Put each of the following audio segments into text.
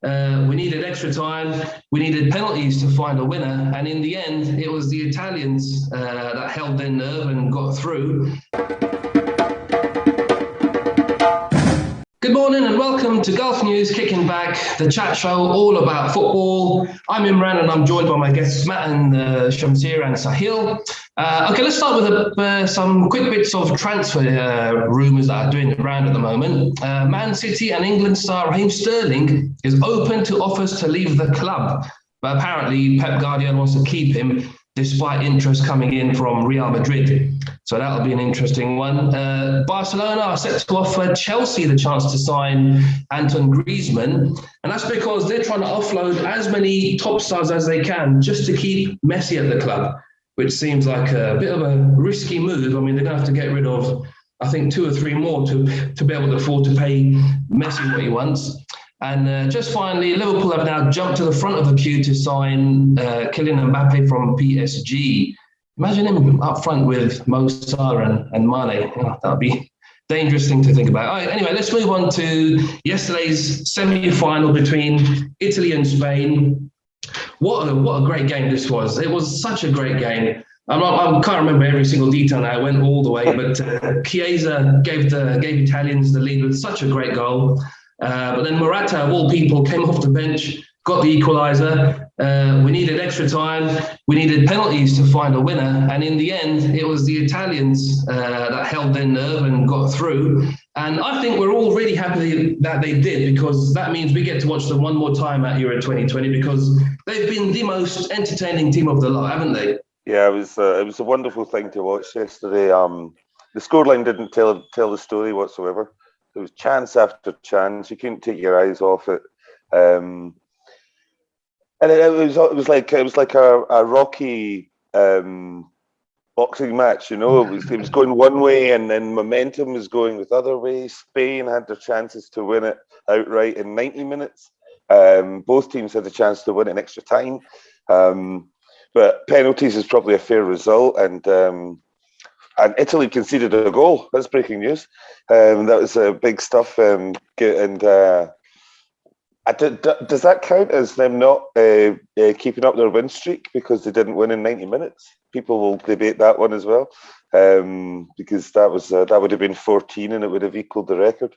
We needed extra time. We needed penalties to find a winner. And in the end, it was the Italians that held their nerve and got through. Good morning and welcome to Gulf News Kicking Back, the chat show all about football. I'm Imran and I'm joined by my guests Matt and Shamsir and Sahil. Okay, let's start with some quick bits of transfer rumours that are doing the round at the moment. Man City and England star Raheem Sterling is open to offers to leave the club, but apparently Pep Guardiola wants to keep him despite interest coming in from Real Madrid. So that'll be an interesting one. Barcelona are set to offer Chelsea the chance to sign Antoine Griezmann, and that's because they're trying to offload as many top stars as they can just to keep Messi at the club, which seems like a bit of a risky move. I mean, they're going to have to get rid of, I think, 2 or 3 more to be able to afford to pay Messi what he wants. And just finally, Liverpool have now jumped to the front of the queue to sign Kylian Mbappe from PSG. Imagine him up front with Mo Salah and Mane. Oh, that would be dangerous thing to think about. All right, anyway, let's move on to yesterday's semi-final between Italy and Spain. What a great game this was. It was such a great game. I can't remember every single detail now. I went all the way, but Chiesa gave Italians the lead with such a great goal. But then Morata, of all people, came off the bench, got the equaliser. We needed extra time. We needed penalties to find a winner. And in the end, it was the Italians that held their nerve and got through. And I think we're all really happy that they did, because that means we get to watch them one more time at Euro 2020, because they've been the most entertaining team of the lot, haven't they? Yeah, it was a wonderful thing to watch yesterday. The scoreline didn't tell the story whatsoever. There was chance after chance. You couldn't take your eyes off it, and it was like a Rocky boxing match. You know, it was going one way, and then momentum was going with other ways. Spain had their chances to win it outright in 90 minutes. Both teams had the chance to win it in extra time, but penalties is probably a fair result, and Italy conceded a goal. That's breaking news. That was big stuff. Does that count as them not keeping up their win streak because they didn't win in 90 minutes? People will debate that one as well, because that would have been 14 and it would have equalled the record.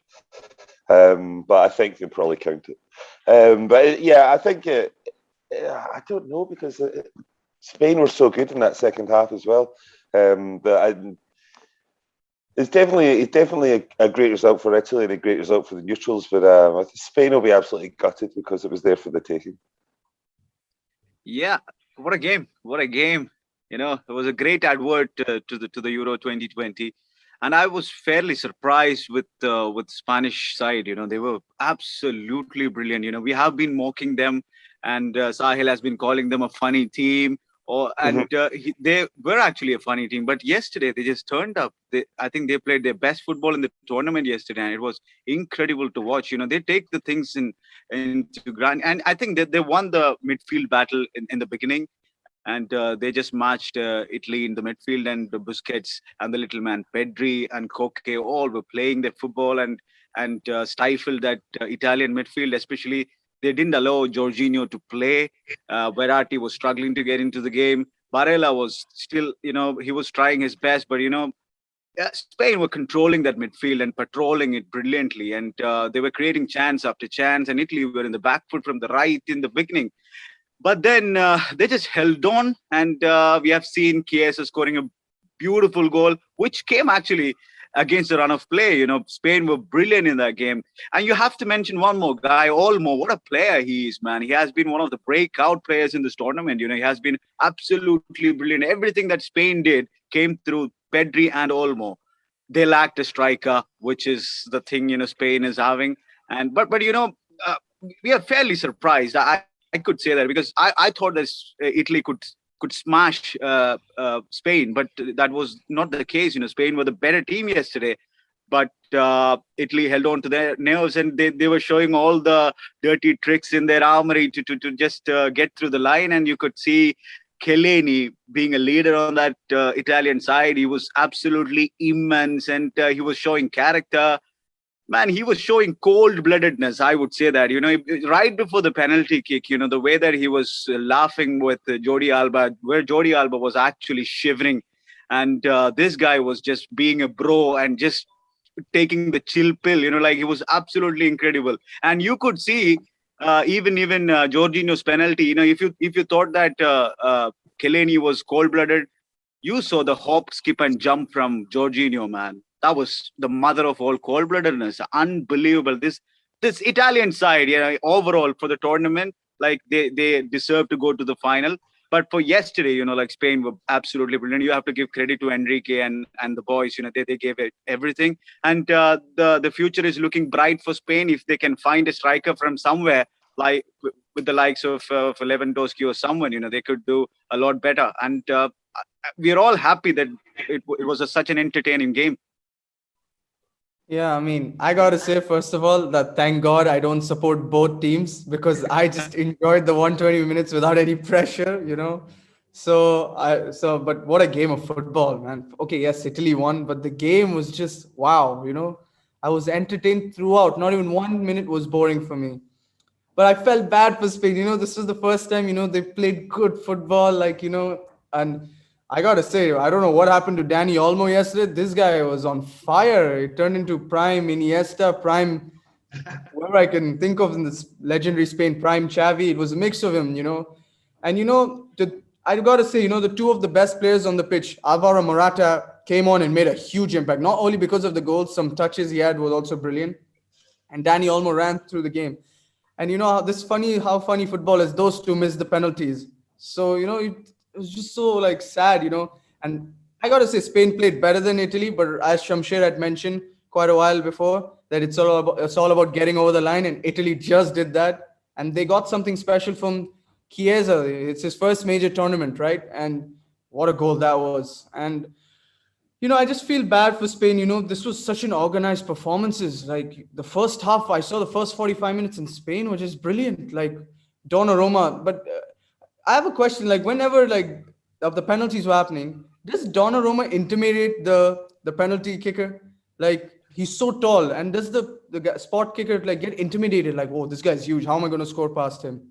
But I think they probably count it. But yeah, I think I don't know, because Spain were so good in that second half as well. It's definitely a great result for Italy and a great result for the neutrals, but I think Spain will be absolutely gutted because it was there for the taking. Yeah, what a game! What a game! You know, it was a great advert to the Euro 2020, and I was fairly surprised with Spanish side. You know, they were absolutely brilliant. You know, we have been mocking them, and Sahil has been calling them a funny team. They were actually a funny team, but yesterday they just turned up. I think they played their best football in the tournament yesterday, and it was incredible to watch. You know, they take the things into granted, and I think that they won the midfield battle in the beginning, and they just matched Italy in the midfield, and the Busquets and the little man Pedri and Koke all were playing their football and stifled that Italian midfield, especially. They didn't allow Jorginho to play. Verratti was struggling to get into the game. Barella was still, you know, he was trying his best, but, you know, Spain were controlling that midfield and patrolling it brilliantly. And they were creating chance after chance. And Italy were in the back foot from the right in the beginning. But then they just held on. And we have seen Chiesa scoring a beautiful goal, which came actually against the run of play. You know, Spain were brilliant in that game. And you have to mention one more guy, Olmo. What a player he is, man. He has been one of the breakout players in this tournament. You know, he has been absolutely brilliant. Everything that Spain did came through Pedri and Olmo. They lacked a striker, which is the thing, you know, Spain is having. And but you know, we are fairly surprised. I could say that, because I thought that Italy could smash Spain, but that was not the case. You know, Spain were the better team yesterday, but Italy held on to their nerves, and they were showing all the dirty tricks in their armory to just get through the line. And you could see Chiellini being a leader on that Italian side. He was absolutely immense, and he was showing character. man, he was showing cold-bloodedness. I would say that, right before the penalty kick, the way that he was laughing with Jordi Alba, where Jordi Alba was actually shivering, and this guy was just being a bro and just taking the chill pill. Like he was absolutely incredible, and you could see even Jorginho's penalty. If you thought that Keleni was cold-blooded, you saw the hop, skip, and jump from Jorginho, man. That was the mother of all cold-bloodedness. Unbelievable. This Italian side, overall for the tournament, like they deserve to go to the final. But for yesterday, like Spain were absolutely brilliant. You have to give credit to Enrique and the boys. They gave it everything. And the future is looking bright for Spain if they can find a striker from somewhere, like with the likes of Lewandowski or someone. They could do a lot better. And we're all happy that it was such an entertaining game. Yeah, I mean, I gotta say, first of all, that thank God I don't support both teams because I just enjoyed the 120 minutes without any pressure. But what a game of football, man. Okay, yes, Italy won, but the game was just wow. I was entertained throughout. Not even 1 minute was boring for me. But I felt bad for Spain. This was the first time, they played good football, and I gotta say, I don't know what happened to Danny Olmo yesterday. This guy was on fire. He turned into prime Iniesta, prime whoever I can think of in this legendary Spain, prime Xavi. It was a mix of him. And I gotta say, the two of the best players on the pitch, Alvaro Morata came on and made a huge impact. Not only because of the goals, some touches he had was also brilliant. And Danny Olmo ran through the game. And how funny football is. Those two missed the penalties. So, it was just so like sad. And I got to say Spain played better than Italy, but as Shamsher had mentioned quite a while before, that it's all about getting over the line, and Italy just did that. And they got something special from Chiesa. It's his first major tournament, right? And what a goal that was. And I just feel bad for Spain. This was such an organized performances. Like the first half, I saw the first 45 minutes in Spain, which is brilliant. Like Donnarumma. But I have a question. Like whenever of the penalties were happening, does Donnarumma intimidate the penalty kicker? Like he's so tall, and does the spot kicker like get intimidated? Like, oh, this guy's huge. How am I going to score past him?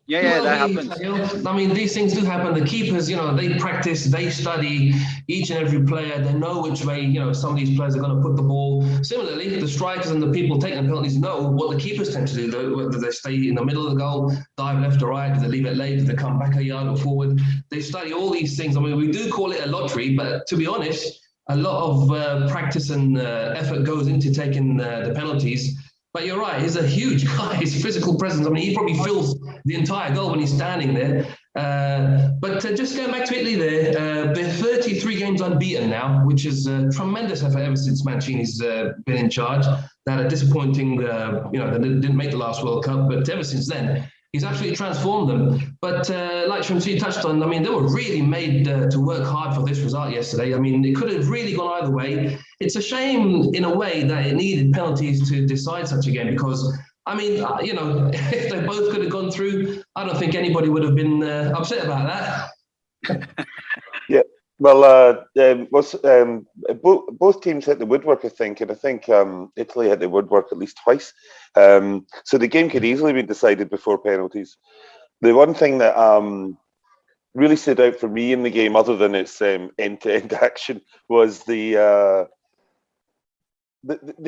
Yeah, that happens. I mean, these things do happen. The keepers, they practice, they study each and every player. They know which way, some of these players are going to put the ball. Similarly, the strikers and the people taking the penalties know what the keepers tend to do. Whether they stay in the middle of the goal, dive left or right, do they leave it late, do they come back a yard or forward? They study all these things. I mean, we do call it a lottery, but to be honest, a lot of practice and effort goes into taking the penalties. But you're right, he's a huge guy. His physical presence, I mean, he probably fills the entire goal when he's standing there. But just going back to Italy there, they're 33 games unbeaten now, which is a tremendous effort ever since Mancini's been in charge. They had a disappointing, they didn't make the last World Cup, but ever since then, he's absolutely transformed them. But like Shamsi touched on, I mean, they were really made to work hard for this result yesterday. I mean, it could have really gone either way. It's a shame in a way that it needed penalties to decide such a game because, I mean, if they both could have gone through, I don't think anybody would have been upset about that. Yeah. Well, both teams hit the woodwork, I think, and I think Italy hit the woodwork at least twice. So the game could easily be decided before penalties. The one thing that really stood out for me in the game, other than its end-to-end action, was the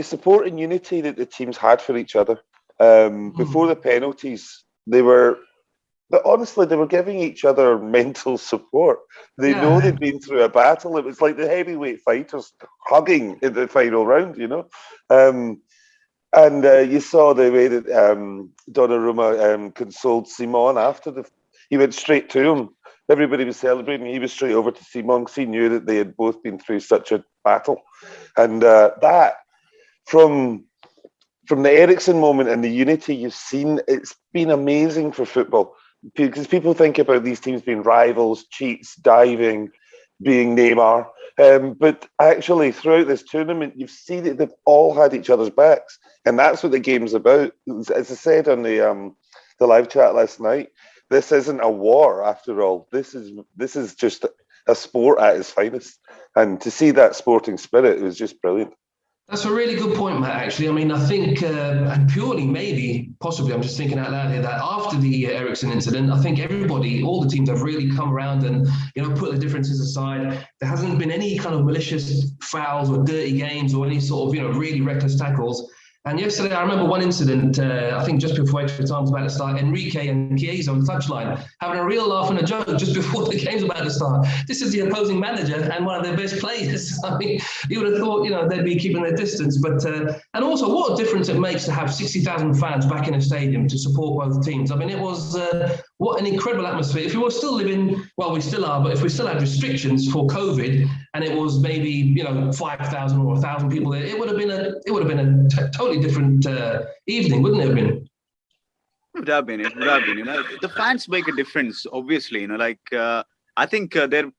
support and unity that the teams had for each other. Before the penalties, but honestly, they were giving each other mental support. They know they'd been through a battle. It was like the heavyweight fighters hugging in the final round, And you saw the way that Donnarumma consoled Simon after he went straight to him. Everybody was celebrating. He was straight over to Simon because he knew that they had both been through such a battle. And that, from the Eriksen moment and the unity you've seen, it's been amazing for football. Because people think about these teams being rivals, cheats, diving, being Neymar. But actually, throughout this tournament, you've seen that they've all had each other's backs. And that's what the game's about. As I said on the live chat last night, this isn't a war after all. This is just a sport at its finest. And to see that sporting spirit, it was just brilliant. That's a really good point, Matt, actually. I mean, I think, and purely maybe, possibly, I'm just thinking out loud here, that after the Ericsson incident, I think everybody, all the teams have really come around and, put the differences aside. There hasn't been any kind of malicious fouls or dirty games or any sort of, really reckless tackles. And yesterday, I remember one incident, I think just before extra time was about to start, Enrique and Chiesa on the touchline having a real laugh and a joke just before the game's about to start. This is the opposing manager and one of their best players. I mean, you would have thought, they'd be keeping their distance. But and also, what a difference it makes to have 60,000 fans back in a stadium to support both teams. I mean, it was what an incredible atmosphere. If we were still living, well, we still are, but if we still had restrictions for COVID and it was maybe 5,000 or 1,000 people there, it would have been a totally different evening, wouldn't it have been? It would have been. It would have been. The fans make a difference, obviously. I think they're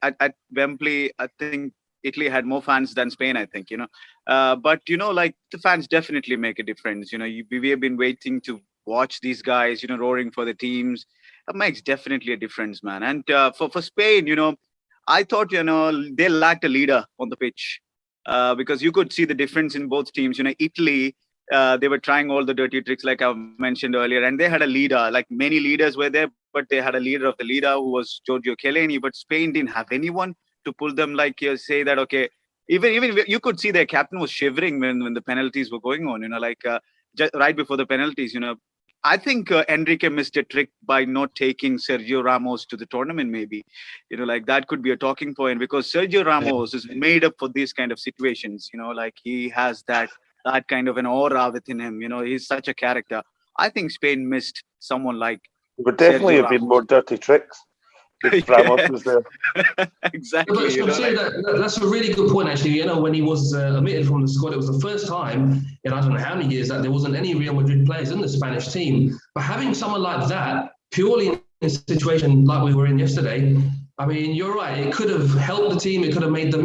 at Wembley. I think Italy had more fans than Spain. I think but the fans definitely make a difference. We have been waiting to watch these guys. Roaring for the teams. That makes definitely a difference, man. And for Spain, I thought they lacked a leader on the pitch. Because you could see the difference in both teams. Italy, they were trying all the dirty tricks, like I mentioned earlier, and they had a leader. Like many leaders were there, but they had a leader of the leader who was Giorgio Chiellini. But Spain didn't have anyone to pull them. Like say that okay, even you could see their captain was shivering when the penalties were going on. Just right before the penalties. I think Enrique missed a trick by not taking Sergio Ramos to the tournament. Maybe, that could be a talking point because Sergio Ramos is made up for these kind of situations. He has that kind of an aura within him. He's such a character. I think Spain missed someone like. But definitely have been more dirty tricks. If Ramos was there. Exactly. That's a really good point, actually. When he was omitted from the squad, it was the first time in I don't know how many years that there wasn't any Real Madrid players in the Spanish team. But having someone like that, purely in a situation like we were in yesterday, I mean, you're right. It could have helped the team. It could have made them,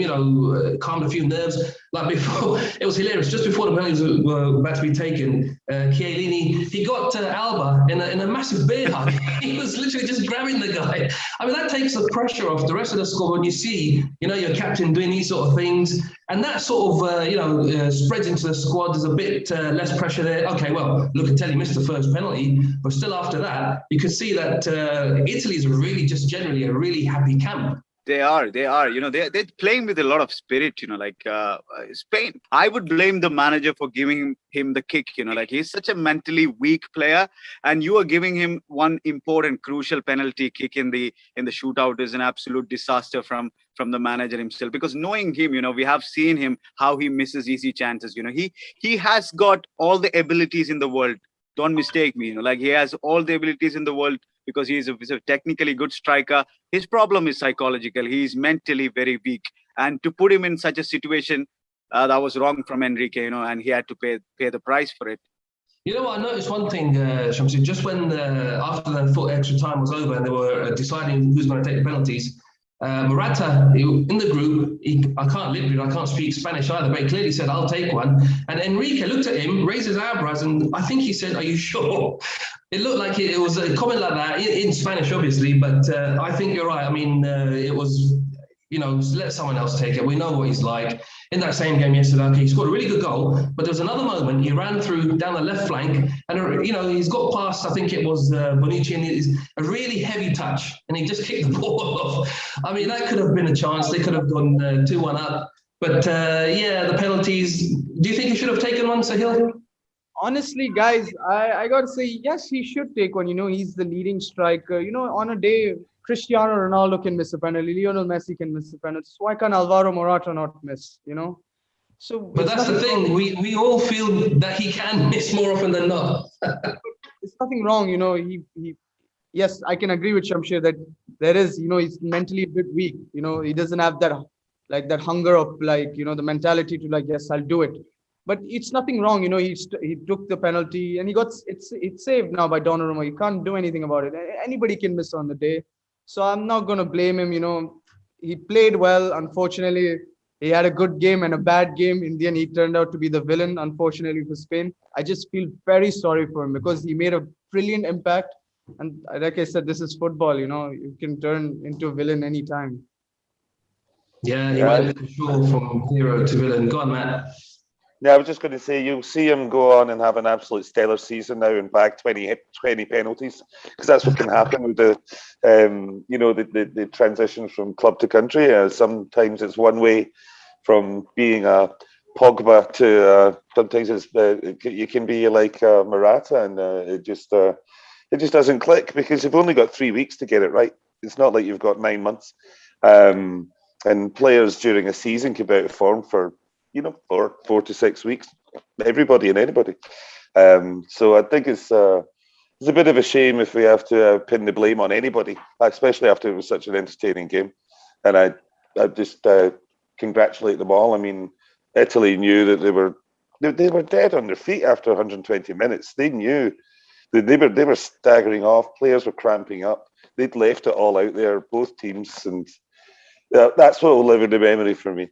calmed a few nerves. Like before, it was hilarious. Just before the penalties were about to be taken, Chiellini, he got Alba in a massive bear hug. He was literally just grabbing the guy. I mean, that takes the pressure off the rest of the squad when you see, your captain doing these sort of things. And that sort of, spreads into the squad. There's a bit less pressure there. Okay, well, Locatelli missed the first penalty, but still after that, you could see that Italy is really just generally a really happy camp. They are. They're playing with a lot of spirit. Spain. I would blame the manager for giving him the kick. He's such a mentally weak player, and you are giving him one important, crucial penalty kick in the shootout is an absolute disaster from the manager himself. Because knowing him, we have seen him how he misses easy chances. He has got all the abilities in the world. Don't mistake me. He has all the abilities in the world. Because he's a technically good striker. His problem is psychological. He's mentally very weak. And to put him in such a situation, that was wrong from Enrique, and he had to pay the price for it. I noticed one thing, Shamsi, just when after the extra time was over and they were deciding who's going to take the penalties, Morata, in the group, I can't lip read, I can't speak Spanish either, but he clearly said, I'll take one. And Enrique looked at him, raised his eyebrows, and I think he said, are you sure? It looked like it was a comment like that, in Spanish, obviously, but I think you're right. I mean, it was, let someone else take it. We know what he's like. In that same game yesterday, okay, he scored a really good goal, but there was another moment, he ran through down the left flank, and, he's got past, I think it was Bonucci, and it's a really heavy touch, and he just kicked the ball off. I mean, that could have been a chance. They could have gone 2-1 up. But, the penalties, do you think he should have taken one, Sahil? Honestly, guys, I got to say, yes, he should take one. He's the leading striker. On a day, Cristiano Ronaldo can miss a penalty. Lionel Messi can miss a penalty. So why can't Alvaro Morata not miss, So, but that's the thing. We all feel that he can miss more often than not. There's nothing wrong. Yes, I can agree with Shamsher that there is, he's mentally a bit weak. He doesn't have that hunger of the mentality to yes, I'll do it. But it's nothing wrong, he took the penalty and it's saved now by Donnarumma. You can't do anything about it. Anybody can miss on the day. So I'm not going to blame him, He played well. Unfortunately, he had a good game and a bad game. In the end, he turned out to be the villain, unfortunately, for Spain. I just feel very sorry for him because he made a brilliant impact. And like I said, this is football, you can turn into a villain anytime. Yeah, he went for sure from hero to villain. Go on, Matt. Yeah, I was just going to say, you'll see him go on and have an absolute stellar season now and bag 20 penalties, because that's what can happen with the, the transition from club to country. Sometimes it's one way from being a Pogba to sometimes you can be like Morata, and it just doesn't click because you've only got 3 weeks to get it right. It's not like you've got 9 months. And players during a season can be out of form for 4 to 6 weeks. Everybody and anybody. So I think it's a bit of a shame if we have to pin the blame on anybody, especially after it was such an entertaining game. And I just congratulate them all. I mean, Italy knew that they were dead on their feet after 120 minutes. They knew they were staggering off. Players were cramping up. They'd left it all out there, both teams, and that's what will live in the memory for me.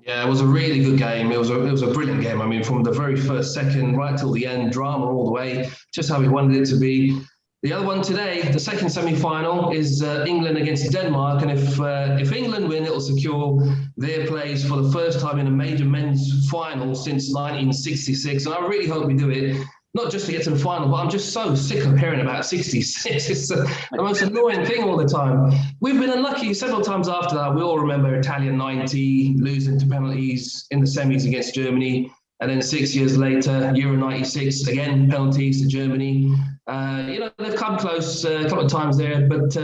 Yeah, it was a really good game. It was a brilliant game. I mean, from the very first second right till the end, drama all the way, just how we wanted it to be. The other one today, the second semi-final, is England against Denmark, and if England win, it will secure their place for the first time in a major men's final since 1966. And I really hope we do it. Not just to get to the final, but I'm just so sick of hearing about 66. It's the most annoying thing all the time. We've been unlucky several times after that. We all remember Italian 90, losing to penalties in the semis against Germany. And then 6 years later, Euro 96, again, penalties to Germany. They've come close a couple of times there, but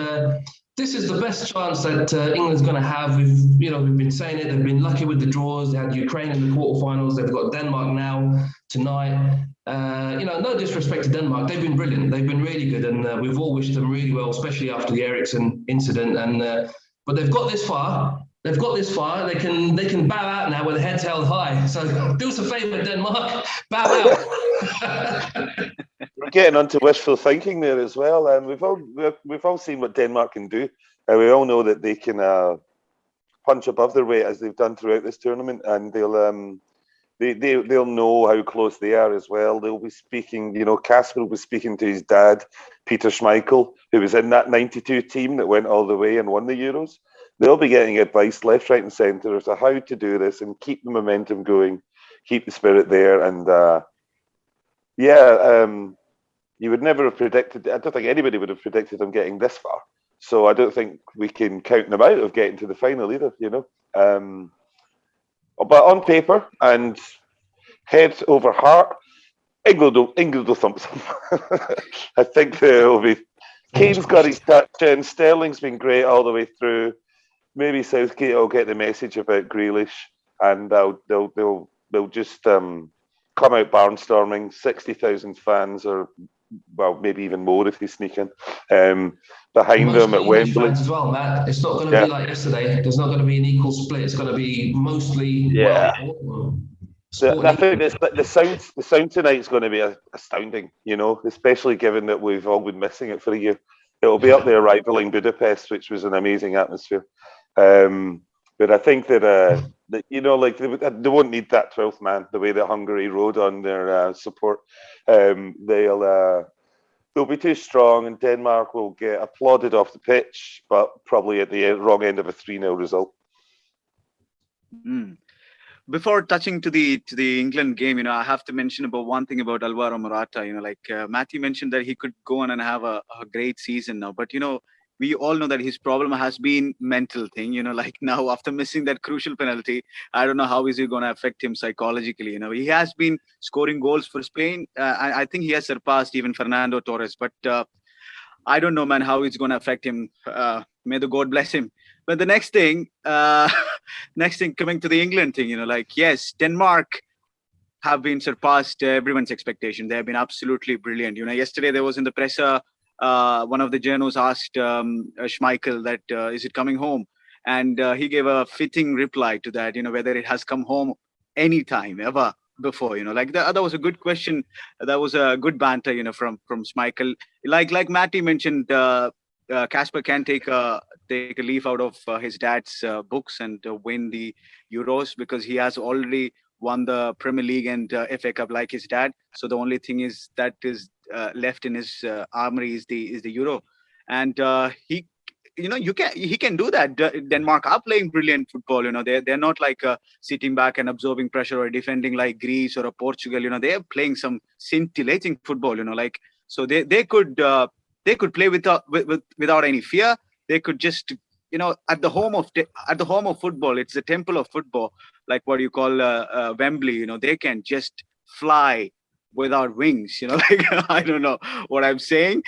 this is the best chance that England's going to have. We've been saying it. They've been lucky with the draws. They had Ukraine in the quarterfinals. They've got Denmark now tonight. No disrespect to Denmark. They've been brilliant. They've been really good, and we've all wished them really well, especially after the Eriksen incident. But they've got this far. They've got this far. They can bow out now with their heads held high. So do us a favour, Denmark. Bow out. We're getting onto wishful thinking there as well, and we've all seen what Denmark can do. We all know that they can punch above their weight as they've done throughout this tournament, and they'll know how close they are as well. They'll be speaking. Casper will be speaking to his dad, Peter Schmeichel, who was in that '92 team that went all the way and won the Euros. They'll be getting advice left, right, and centre as to how to do this and keep the momentum going, keep the spirit there, and you would never have predicted. I don't think anybody would have predicted them getting this far. So I don't think we can count them out of getting to the final either. But on paper and head over heart, England will thump them. I think they'll be. Kane's got his touch in. Sterling's been great all the way through. Maybe Southgate will get the message about Grealish, and they'll just come out barnstorming. 60,000 fans, or maybe even more if they sneak in behind them at Wembley as well, Matt. It's not going to be like yesterday. There's not going to be an equal split. It's going to be mostly I think the sound tonight is going to be astounding. Especially given that we've all been missing it for a year. It'll be up there rivaling Budapest, which was an amazing atmosphere. But I think that they won't need that 12th man the way that Hungary rode on their support. They'll be too strong, and Denmark will get applauded off the pitch, but probably at the wrong end of a 3-0 result. Before touching to the England game, I have to mention about one thing about Alvaro Morata. Matthew mentioned that he could go on and have a great season now, but we all know that his problem has been mental thing. Now after missing that crucial penalty, I don't know how is it going to affect him psychologically. He has been scoring goals for Spain. I think he has surpassed even Fernando Torres, but I don't know, man, how it's going to affect him. May the God bless him. But the next thing coming to the England thing, yes, Denmark have been surpassed everyone's expectation. They have been absolutely brilliant. Yesterday there was in the presser, one of the journalists asked Schmeichel that, is it coming home? And he gave a fitting reply to that, whether it has come home anytime ever before, that was a good question. That was a good banter, from Schmeichel. Like Matty mentioned, Casper can take a leaf out of his dad's books and win the Euros, because he has already won the Premier League and FA Cup like his dad. So the only thing is that is left in his armory is the Euro, and he can do that. Denmark are playing brilliant football. They're not like sitting back and absorbing pressure or defending like Greece or a Portugal. They're playing some scintillating football. So they could play without any fear. They could just at the home of football. It's the temple of football, like what you call Wembley. They can just fly without wings. Like I don't know what I'm saying.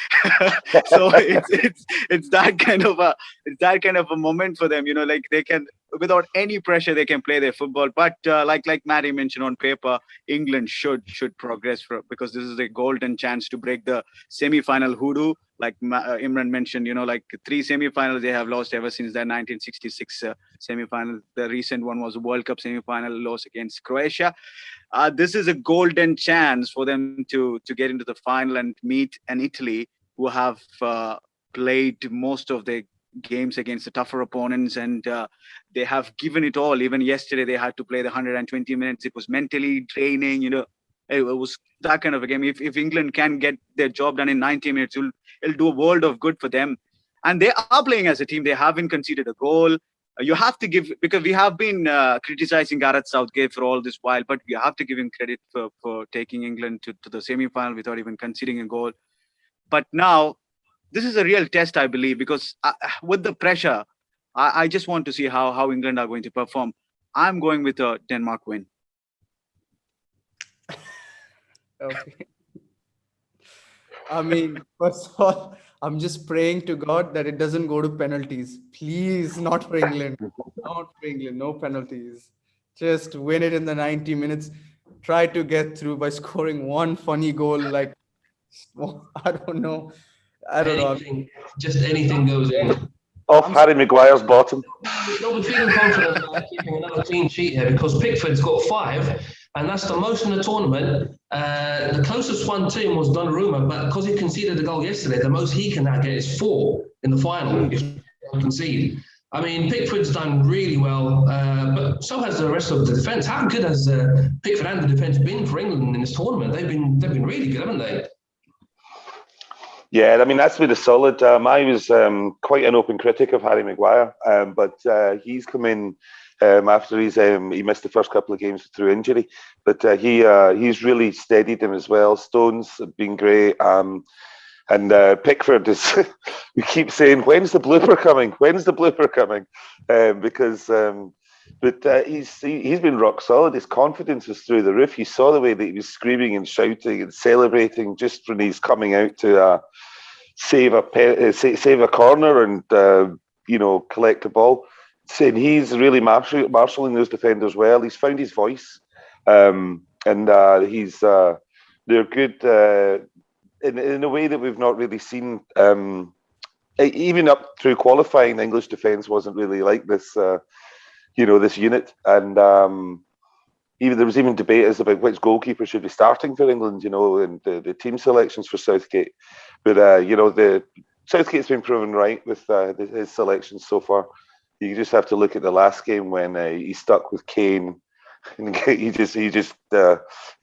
So it's that kind of a moment for them. Like they can, without any pressure, they can play their football. But like Matty mentioned, on paper, England should progress because this is a golden chance to break the semi-final hoodoo. Like Imran mentioned, like 3 semi-finals they have lost ever since their 1966 semi-final. The recent one was a World Cup semi-final loss against Croatia. This is a golden chance for them to get into the final and meet an Italy who have played most of their games against the tougher opponents, and they have given it all. Even yesterday they had to play the 120 minutes. It was mentally draining. It was that kind of a game. If England can get their job done in 90 minutes, it'll do a world of good for them. And they are playing as a team. They haven't conceded a goal. You have to give, because we have been criticizing Gareth Southgate for all this while, but you have to give him credit for taking England to the semi-final without even conceding a goal. But now, this is a real test, I believe, because with the pressure, I just want to see how England are going to perform. I'm going with a Denmark win. Okay. I mean, first of all, I'm just praying to God that it doesn't go to penalties. Please, not for England. Not for England. No penalties. Just win it in the 90 minutes. Try to get through by scoring one funny goal. Like, I don't know. Just anything goes in. Off Harry Maguire's bottom. Don't be feeling confident about keeping another clean sheet here, because Pickford's got 5, and that's the most in the tournament. The closest one to him was Donnarumma, but because he conceded the goal yesterday, the most he can now get is 4 in the final if he concede. I mean, Pickford's done really well, but so has the rest of the defence. How good has Pickford and the defence been for England in this tournament? They've been really good, haven't they? Yeah, I mean, that's been a solid. I was quite an open critic of Harry Maguire, but he's come in after he missed the first couple of games through injury. But he's really steadied him as well. Stones have been great. And Pickford is, we keep saying, when's the blooper coming? When's the blooper coming? But he's been rock solid. His confidence was through the roof. You saw the way that he was screaming and shouting and celebrating just when he's coming out to save a corner and collect a ball. Saying he's really marshalling those defenders well. He's found his voice, and he's they're good in a way that we've not really seen. Even up through qualifying, the English defence wasn't really like this. This unit, and there was even debate as about which goalkeeper should be starting for England, and the team selections for Southgate. But the Southgate's been proven right with his selections so far. You just have to look at the last game when he stuck with Kane, and he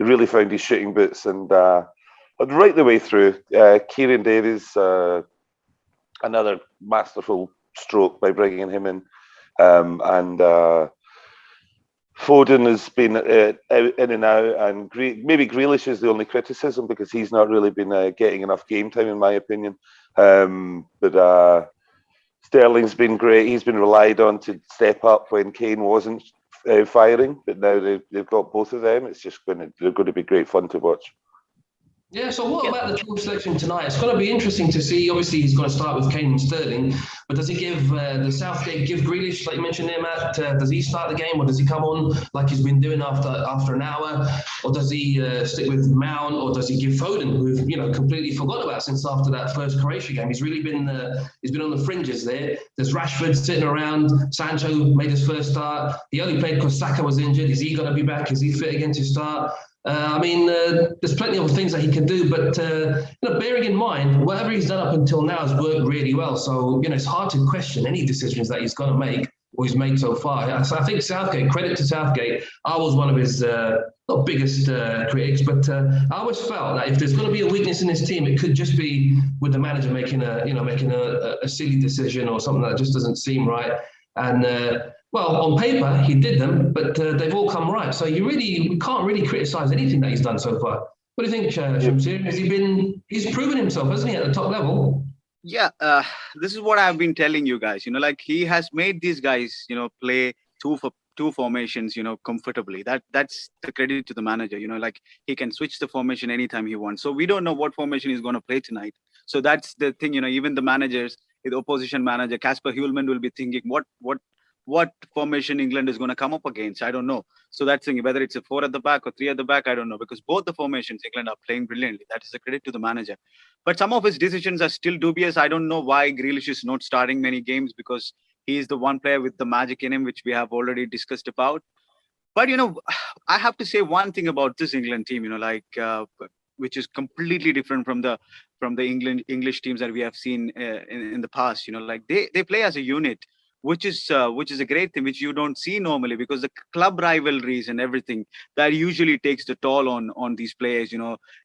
really found his shooting boots, and right the way through. Kieran Davies, another masterful stroke by bringing him in. And Foden has been in and out, and maybe Grealish is the only criticism because he's not really been getting enough game time, in my opinion. But Sterling's been great. He's been relied on to step up when Kane wasn't firing, but now they've got both of them. They're going to be great fun to watch. Yeah, so what about the team selection tonight? It's going to be interesting to see. Obviously, he's going to start with Kane and Sterling, but does he give the Southgate give Grealish, like you mentioned there, Matt? Does he start the game, or does he come on like he's been doing after an hour, or does he stick with Mount, or does he give Foden, who we've completely forgot about since after that first Croatia game? He's really been on the fringes there. There's Rashford sitting around. Sancho made his first start. He only played because Saka was injured. Is he going to be back? Is he fit again to start? There's plenty of things that he can do, but bearing in mind, whatever he's done up until now has worked really well. So, it's hard to question any decisions that he's going to make he's made so far. So I think Southgate, credit to Southgate, I was one of his not biggest critics, but I always felt that if there's going to be a weakness in this team, it could just be with the manager making a silly decision or something that just doesn't seem right. And well, on paper he did them, but they've all come right. So we can't really criticize anything that he's done so far. What do you think, Shamsir? He's proven himself, hasn't he, at the top level? Yeah, this is what I've been telling you guys. Like he has made these guys, play two formations, comfortably. That's the credit to the manager. Like he can switch the formation anytime he wants. So we don't know what formation he's going to play tonight. So that's the thing. Even the managers, the opposition manager Casper Hulman will be thinking, what formation England is going to come up against? I don't know. So that's thinking whether it's a 4 at the back or 3 at the back, I don't know, because both the formations England are playing brilliantly. That is a credit to the manager. But some of his decisions are still dubious. I don't know why Grealish is not starting many games, because he is the one player with the magic in him, which we have already discussed about. But, I have to say one thing about this England team, which is completely different from the English teams that we have seen in the past. Like they play as a unit, which is a great thing, which you don't see normally, because the club rivalries and everything that usually takes the toll on these players.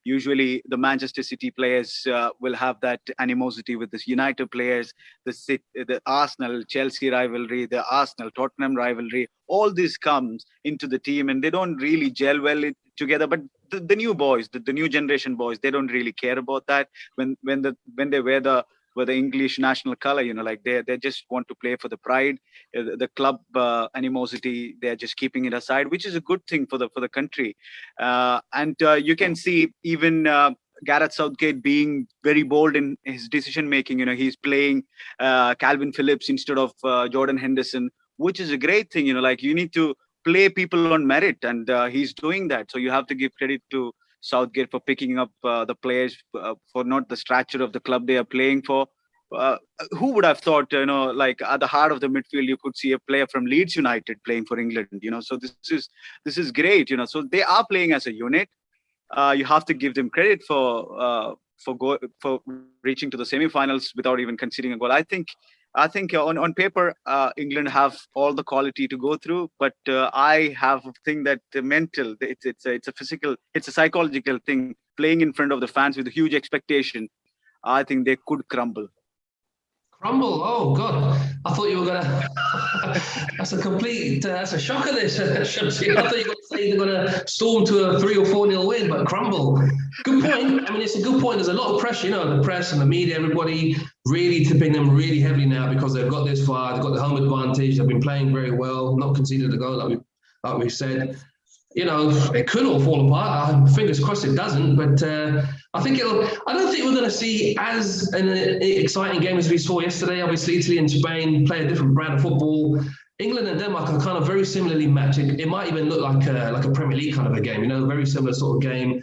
Usually the Manchester City players will have that animosity with the United players, the Arsenal Chelsea rivalry, the Arsenal Tottenham rivalry. All this comes into the team, and they don't really gel well together. But the new boys, the new generation boys, they don't really care about that when they wear the English national color, like they just want to play for the pride, the club animosity. They're just keeping it aside, which is a good thing for the country. And you can see even Gareth Southgate being very bold in his decision making. He's playing Calvin Phillips instead of Jordan Henderson, which is a great thing. Like you need to play people on merit, and he's doing that. So you have to give credit to Southgate for picking up the players for not the stature of the club they are playing for. Who would have thought, like at the heart of the midfield, you could see a player from Leeds United playing for England, so this is great, so they are playing as a unit. You have to give them credit for reaching to the semi-finals without even conceding a goal. I think on paper, England have all the quality to go through, but I have a thing that the mental, it's a physical, it's a psychological thing. Playing in front of the fans with a huge expectation, I think they could crumble. Crumble? Oh God! I thought you were gonna. That's a shocker. This. I thought you were gonna say they're gonna storm to a 3 or 4-0 win, but crumble. Good point. I mean, it's a good point. There's a lot of pressure. The press and the media, everybody really tipping them really heavily now because they've got this far. They've got the home advantage. They've been playing very well, not conceded a goal like we said. It could all fall apart. Fingers crossed it doesn't. But I don't think we're going to see as an exciting game as we saw yesterday. Obviously, Italy and Spain play a different brand of football. England and Denmark are kind of very similarly matched. It might even look like a Premier League kind of a game. Very similar sort of game.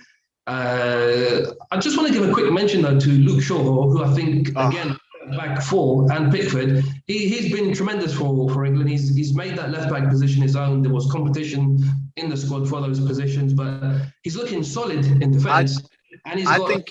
I just want to give a quick mention though to Luke Shaw, who I think again. Back four and Pickford, he's been tremendous for England. He's made that left back position his own. There was competition in the squad for those positions, but he's looking solid in defence. I think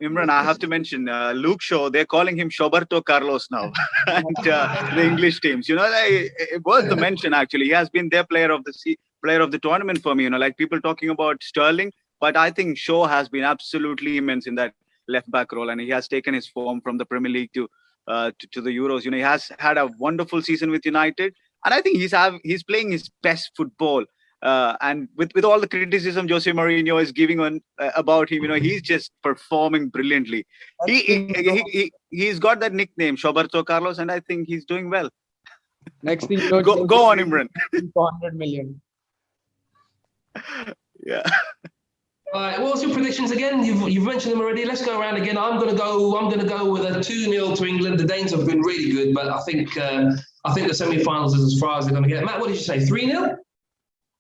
Imran, I have to mention Luke Shaw. They're calling him Roberto Carlos now, and the English teams. It was the mention actually. He has been their player of the tournament for me. Like people talking about Sterling, but I think Shaw has been absolutely immense in that left back role, and he has taken his form from the Premier League to the Euros. He has had a wonderful season with United, and I think he's playing his best football. And with all the criticism Jose Mourinho is giving about him, he's just performing brilliantly. He's got that nickname, Roberto Carlos, and I think he's doing well. Next thing, go on, Imran. 400 million. Yeah. All right, what's your predictions again? You've mentioned them already. Let's go around again. I'm gonna go with a 2-0 to England. The Danes have been really good, but I think the semi-finals is as far as they're gonna get. Matt, what did you say? 3-0?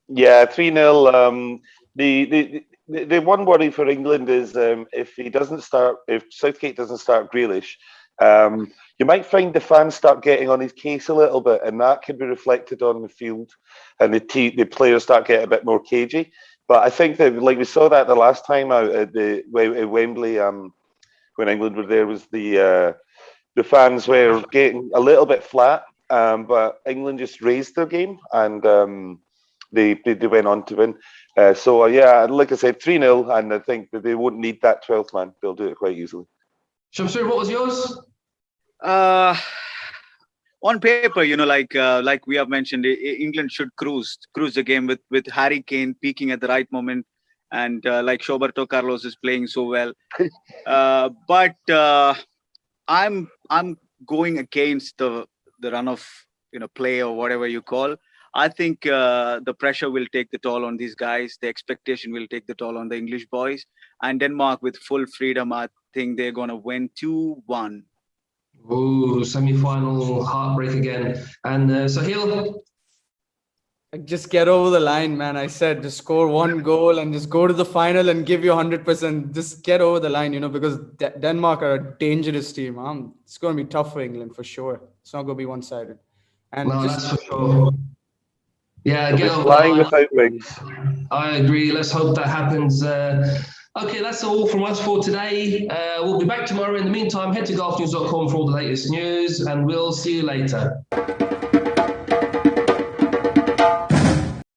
Yeah, 3-0. The one worry for England is if Southgate doesn't start Grealish, you might find the fans start getting on his case a little bit, and that could be reflected on the field, and the players start getting a bit more cagey. But I think that, like we saw that the last time out at Wembley, when England were there, was the fans were getting a little bit flat. but England just raised their game and they went on to win. So yeah, like I said, 3-0, and I think that they won't need that 12th man. They'll do it quite easily. Shamsir, what was yours? On paper, like we have mentioned, England should cruise the game with Harry Kane peaking at the right moment, and like Roberto Carlos is playing so well. But I'm going against the run of play or whatever you call. I think the pressure will take the toll on these guys. The expectation will take the toll on the English boys. And Denmark, with full freedom, I think they're going to win 2-1. Ooh, semi-final heartbreak again. And Sahil? Just get over the line, man. I said just score one goal and just go to the final and give you 100%. Just get over the line, because Denmark are a dangerous team. It's going to be tough for England for sure. It's not going to be one-sided. And No, that's for sure. Yeah, They'll get be over flying the line. without wings. I agree. Let's hope that happens. Okay, that's all from us for today. We'll be back tomorrow. In the meantime, head to golfnews.com for all the latest news, and we'll see you later.